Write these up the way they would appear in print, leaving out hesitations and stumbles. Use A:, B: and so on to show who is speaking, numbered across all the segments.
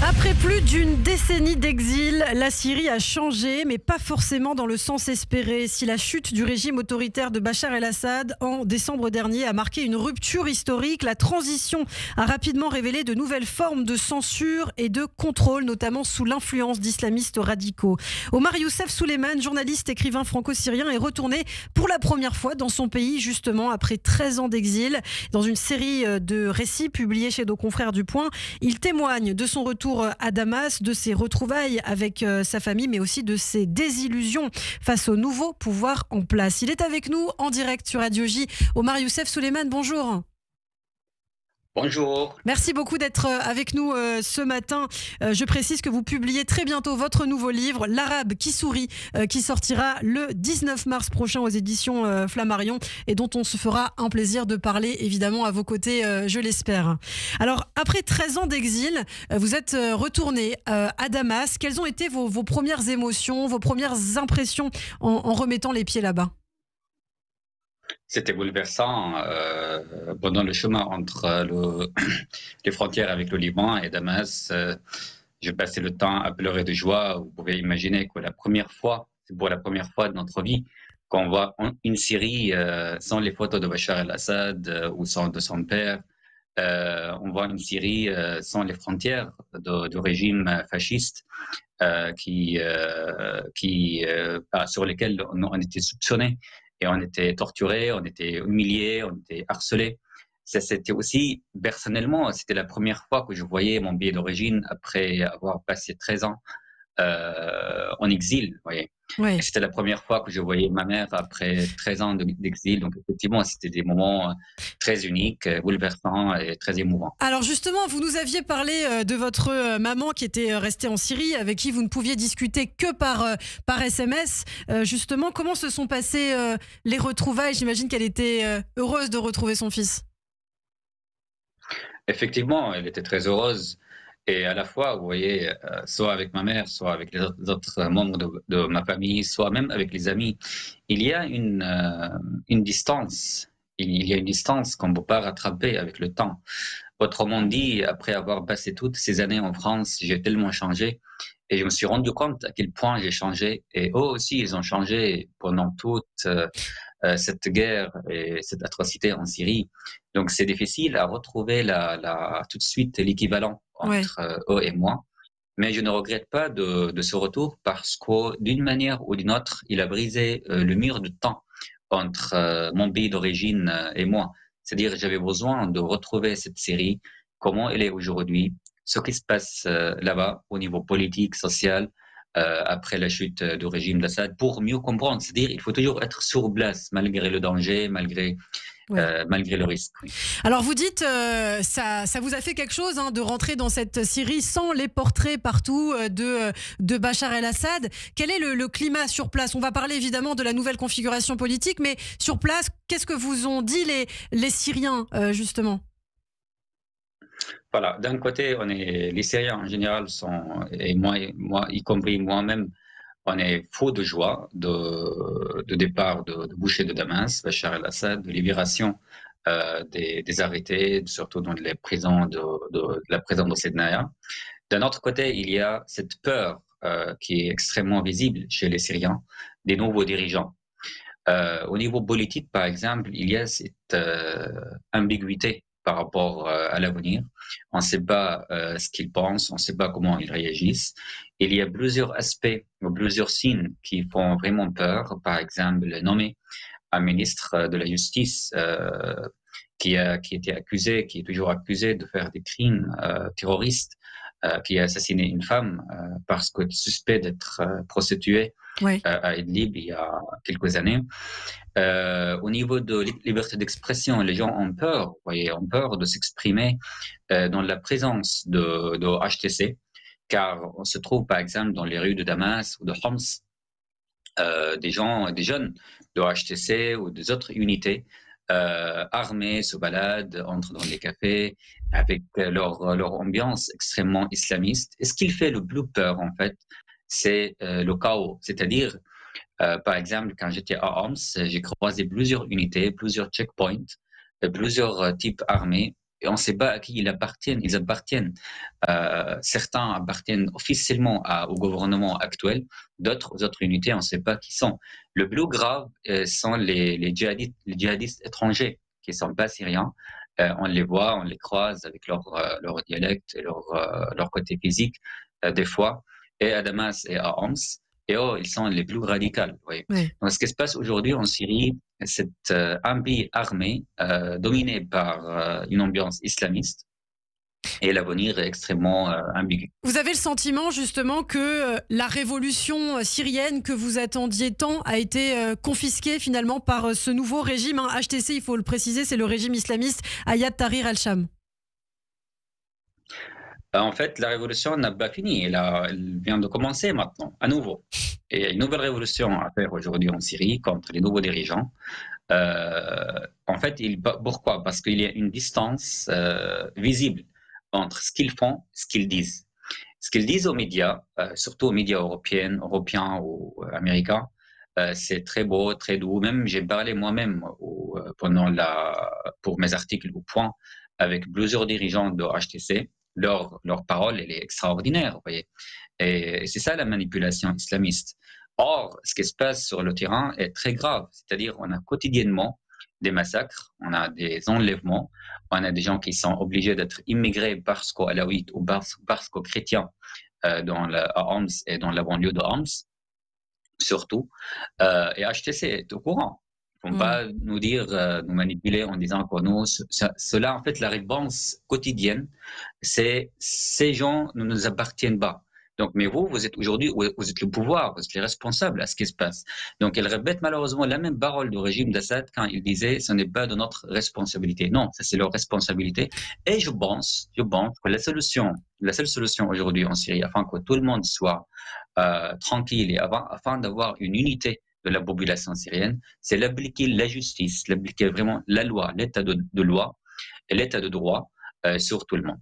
A: Après plus d'une décennie d'exil, la Syrie a changé, mais pas forcément dans le sens espéré. Si la chute du régime autoritaire de Bachar el-Assad en décembre dernier a marqué une rupture historique, la transition a rapidement révélé de nouvelles formes de censure et de contrôle, notamment sous l'influence d'islamistes radicaux. Omar Youssef Souleiman, journaliste, écrivain franco-syrien, est retourné pour la première fois dans son pays, justement après 13 ans d'exil. Dans une série de récits publiés chez nos confrères du Point, il témoigne de son retour à Damas, de ses retrouvailles avec sa famille, mais aussi de ses désillusions face au nouveau pouvoir en place. Il est avec nous en direct sur Radio J. Omar Youssef Souleiman, bonjour.
B: Bonjour.
A: Merci beaucoup d'être avec nous ce matin. Je précise que vous publiez très bientôt votre nouveau livre, L'Arabe qui sourit, qui sortira le 19 mars prochain aux éditions Flammarion et dont on se fera un plaisir de parler évidemment à vos côtés, je l'espère. Alors, après 13 ans d'exil, vous êtes retourné à Damas. Quelles ont été vos premières émotions, vos premières impressions en remettant les pieds là-bas ?
B: C'était bouleversant pendant le chemin entre les frontières avec le Liban et Damas. J'ai passé le temps à pleurer de joie. Vous pouvez imaginer que c'est pour la première fois de notre vie qu'on voit une Syrie sans les photos de Bachar el-Assad ou de son père. On voit une Syrie sans les frontières du régime fasciste sur lesquelles on était soupçonnés. Et on était torturés, on était humiliés, on était harcelés. C'était aussi, personnellement, c'était la première fois que je voyais mon pays d'origine après avoir passé 13 ans en exil. Vous voyez.
A: Ouais.
B: C'était la première fois que je voyais ma mère après 13 ans d'exil. Donc, effectivement, c'était des moments très uniques, bouleversants et très émouvants.
A: Alors justement, vous nous aviez parlé de votre maman qui était restée en Syrie, avec qui vous ne pouviez discuter que par SMS. Justement, comment se sont passées les retrouvailles ? J'imagine qu'elle était heureuse de retrouver son fils.
B: Effectivement, elle était très heureuse. Et à la fois, vous voyez, soit avec ma mère, soit avec les autres membres de ma famille, soit même avec les amis, il y a une distance. Il y a une distance qu'on ne peut pas rattraper avec le temps. Autrement dit, après avoir passé toutes ces années en France, j'ai tellement changé et je me suis rendu compte à quel point j'ai changé. Et eux aussi, ils ont changé pendant toute cette guerre et cette atrocité en Syrie. Donc, c'est difficile à retrouver tout de suite l'équivalent entre eux et moi. Mais je ne regrette pas de ce retour parce que d'une manière ou d'une autre, il a brisé le mur de temps entre mon pays d'origine et moi. C'est-à-dire, j'avais besoin de retrouver cette série, comment elle est aujourd'hui, ce qui se passe là-bas au niveau politique, social, après la chute du régime d'Assad, pour mieux comprendre. C'est-à-dire, il faut toujours être sur place, malgré le danger, malgré le risque. Oui.
A: Alors vous dites, ça vous a fait quelque chose de rentrer dans cette Syrie sans les portraits partout de Bachar el-Assad. Quel est le climat sur place ? On va parler évidemment de la nouvelle configuration politique, mais sur place, qu'est-ce que vous ont dit les Syriens justement ?
B: Voilà, d'un côté, les Syriens en général et moi y compris moi-même, on est fou de joie de départ de Boucher de Damas, Bachar el-Assad, de libération des arrêtés, surtout dans les prisons de la prison de Sednaya. D'un autre côté, il y a cette peur qui est extrêmement visible chez les Syriens, des nouveaux dirigeants. Au niveau politique, par exemple, il y a cette ambiguïté par rapport à l'avenir. On ne sait pas ce qu'ils pensent, on ne sait pas comment ils réagissent. Il y a plusieurs aspects, plusieurs signes qui font vraiment peur. Par exemple, nommer un ministre de la Justice qui était accusé, qui est toujours accusé de faire des crimes terroristes, qui a assassiné une femme parce que suspect d'être prostituée à Idlib il y a quelques années. Au niveau de liberté d'expression, les gens ont peur, ont peur de s'exprimer dans la présence de HTC, car on se trouve par exemple dans les rues de Damas ou de Homs, des jeunes de HTC ou des autres unités armés se baladent, entrent dans les cafés avec leur ambiance extrêmement islamiste. Et ce qui fait le plus peur en fait, c'est le chaos, c'est-à-dire par exemple, quand j'étais à Homs, j'ai croisé plusieurs unités, plusieurs checkpoints, plusieurs types armés et on ne sait pas à qui ils appartiennent. Certains appartiennent officiellement au gouvernement actuel, d'autres aux autres unités, on ne sait pas qui sont. Le plus grave sont les djihadistes étrangers qui ne sont pas syriens. On les voit, on les croise avec leur dialecte et leur côté physique, des fois, et à Damas et à Homs. Et ils sont les plus radicaux. Oui.
A: Oui.
B: Donc, ce qui se passe aujourd'hui en Syrie, c'est un pays armé dominé par une ambiance islamiste et l'avenir est extrêmement ambigu.
A: Vous avez le sentiment justement que la révolution syrienne que vous attendiez tant a été confisquée finalement par ce nouveau régime, HTC, il faut le préciser, c'est le régime islamiste Hayat Tahrir al-Sham.
B: En fait, la révolution n'a pas fini. Elle vient de commencer maintenant, à nouveau. Et il y a une nouvelle révolution à faire aujourd'hui en Syrie contre les nouveaux dirigeants. En fait, pourquoi? Parce qu'il y a une distance visible entre ce qu'ils font et ce qu'ils disent. Ce qu'ils disent aux médias, surtout aux médias européens ou américains, c'est très beau, très doux. Même j'ai parlé moi-même pour mes articles au Point avec plusieurs dirigeants de HTC. Leur parole, elle est extraordinaire, vous voyez. Et c'est ça la manipulation islamiste. Or, ce qui se passe sur le terrain est très grave. C'est-à-dire, on a quotidiennement des massacres, on a des enlèvements, on a des gens qui sont obligés d'être immigrés parce qu'alaouites ou parce qu'aux chrétiens à Homs et dans la banlieue de Homs, surtout. Et HTC est au courant. Il ne faut pas nous dire, nous manipuler en disant que nous, cela, en fait, la réponse quotidienne, c'est ces gens ne nous appartiennent pas. Donc, mais vous êtes aujourd'hui, vous êtes le pouvoir, vous êtes les responsables à ce qui se passe. Donc, elle répète malheureusement la même parole du régime d'Assad quand il disait ce n'est pas de notre responsabilité. Non, ça c'est leur responsabilité. Et je pense que la seule solution aujourd'hui en Syrie, afin que tout le monde soit tranquille et afin d'avoir une unité de la population syrienne, c'est d'appliquer la justice, d'appliquer vraiment la loi, l'état de loi et l'état de droit sur tout le monde.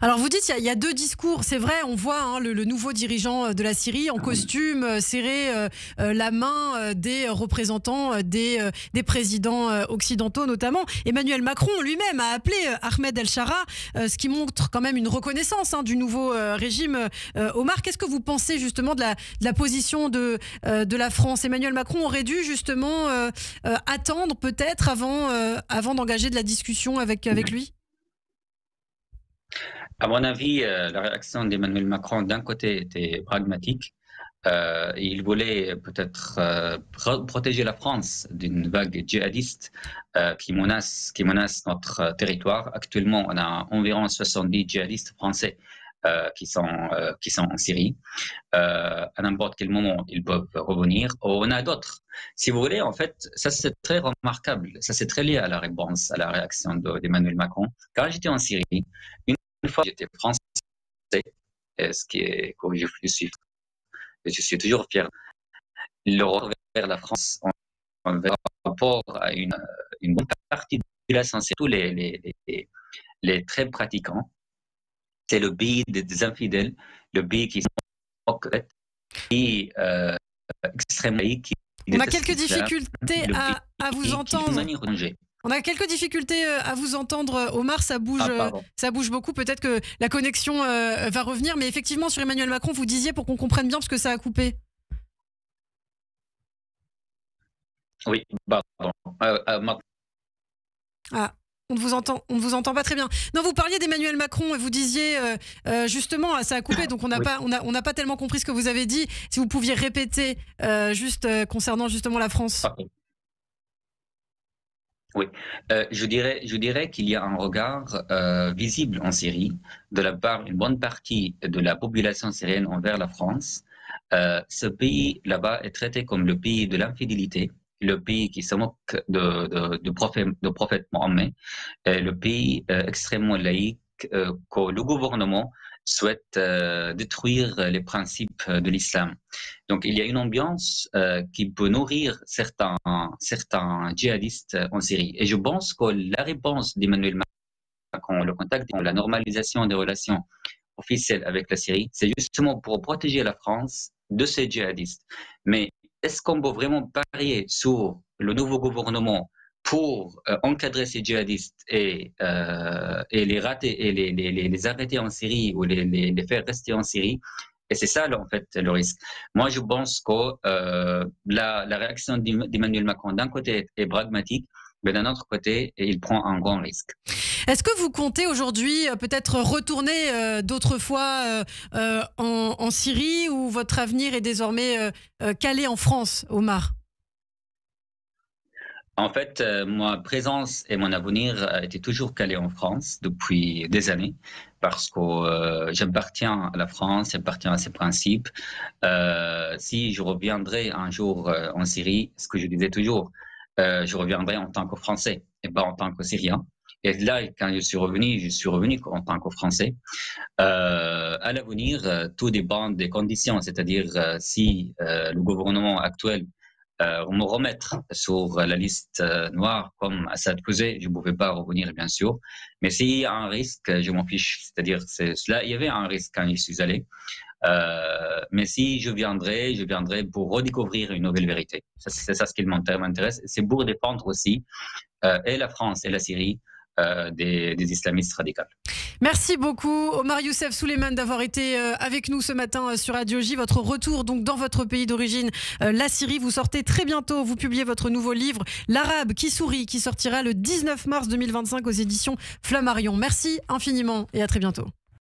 A: Alors vous dites il y a deux discours, c'est vrai, on voit le nouveau dirigeant de la Syrie en costume serrer la main des représentants des présidents occidentaux notamment. Emmanuel Macron lui-même a appelé Ahmed El-Shara, ce qui montre quand même une reconnaissance du nouveau régime. Omar, qu'est-ce que vous pensez justement de la position de la France? Emmanuel Macron aurait dû justement attendre peut-être avant d'engager de la discussion avec lui?
B: À mon avis, la réaction d'Emmanuel Macron, d'un côté, était pragmatique. Il voulait peut-être protéger la France d'une vague djihadiste qui menace notre territoire. Actuellement, on a environ 70 djihadistes français qui sont en Syrie. À n'importe quel moment, ils peuvent revenir. On a d'autres. Si vous voulez, en fait, ça c'est très remarquable. Ça c'est très lié à la réponse, à la réaction d'Emmanuel Macron. Quand j'étais en Syrie, une fois j'étais français, ce qui est que je suis toujours fier. Le revers vers la France, par rapport à une bonne partie de la population, surtout les très pratiquants, c'est le pays des infidèles, le pays qui est extrêmement laïque.
A: On a quelques difficultés à vous entendre. On a quelques difficultés à vous entendre, Omar, ça bouge beaucoup. Peut-être que la connexion va revenir, mais effectivement, sur Emmanuel Macron, vous disiez pour qu'on comprenne bien, parce que ça a coupé.
B: Oui, pardon.
A: On ne vous entend pas très bien. Non, vous parliez d'Emmanuel Macron et vous disiez justement, ça a coupé, donc on n'a pas tellement compris ce que vous avez dit. Si vous pouviez répéter juste concernant justement la France.
B: Oui, je dirais qu'il y a un regard visible en Syrie de la part d'une bonne partie de la population syrienne envers la France. Ce pays là-bas est traité comme le pays de l'infidélité, le pays qui se moque de prophète Mohammed, le pays extrêmement laïque que le gouvernement souhaite détruire les principes de l'islam. Donc il y a une ambiance qui peut nourrir certains djihadistes en Syrie. Et je pense que la réponse d'Emmanuel Macron, le contact, la normalisation des relations officielles avec la Syrie, c'est justement pour protéger la France de ces djihadistes. Mais est-ce qu'on peut vraiment parier sur le nouveau gouvernement pour encadrer ces djihadistes et les rater et les arrêter en Syrie ou les faire rester en Syrie. Et c'est ça, là, en fait, le risque. Moi, je pense que la réaction d'Emmanuel Macron, d'un côté, est pragmatique, mais d'un autre côté, il prend un grand risque.
A: Est-ce que vous comptez aujourd'hui peut-être retourner d'autres fois en Syrie, ou votre avenir est désormais calé en France, Omar?
B: En fait, ma présence et mon avenir étaient toujours calés en France depuis des années, parce que j'appartiens à la France, j'appartiens à ses principes. Si je reviendrai un jour en Syrie, ce que je disais toujours, je reviendrai en tant que Français et pas en tant que Syrien. Et là, quand je suis revenu en tant que Français. À l'avenir, tout dépend des conditions, c'est-à-dire si le gouvernement actuel me remettre sur la liste noire comme Assad faisait, je ne pouvais pas revenir, bien sûr. Mais s'il y a un risque, je m'en fiche. C'est-à-dire, il y avait un risque quand je suis allé. Mais si je viendrai pour redécouvrir une nouvelle vérité. C'est ça ce qui m'intéresse. C'est pour défendre aussi et la France et la Syrie des islamistes radicaux.
A: Merci beaucoup, Omar Youssef Souleiman, d'avoir été avec nous ce matin sur Radio J. Votre retour donc dans votre pays d'origine, la Syrie. Vous sortez très bientôt, vous publiez votre nouveau livre, L'Arabe qui sourit, qui sortira le 19 mars 2025 aux éditions Flammarion. Merci infiniment et à très bientôt.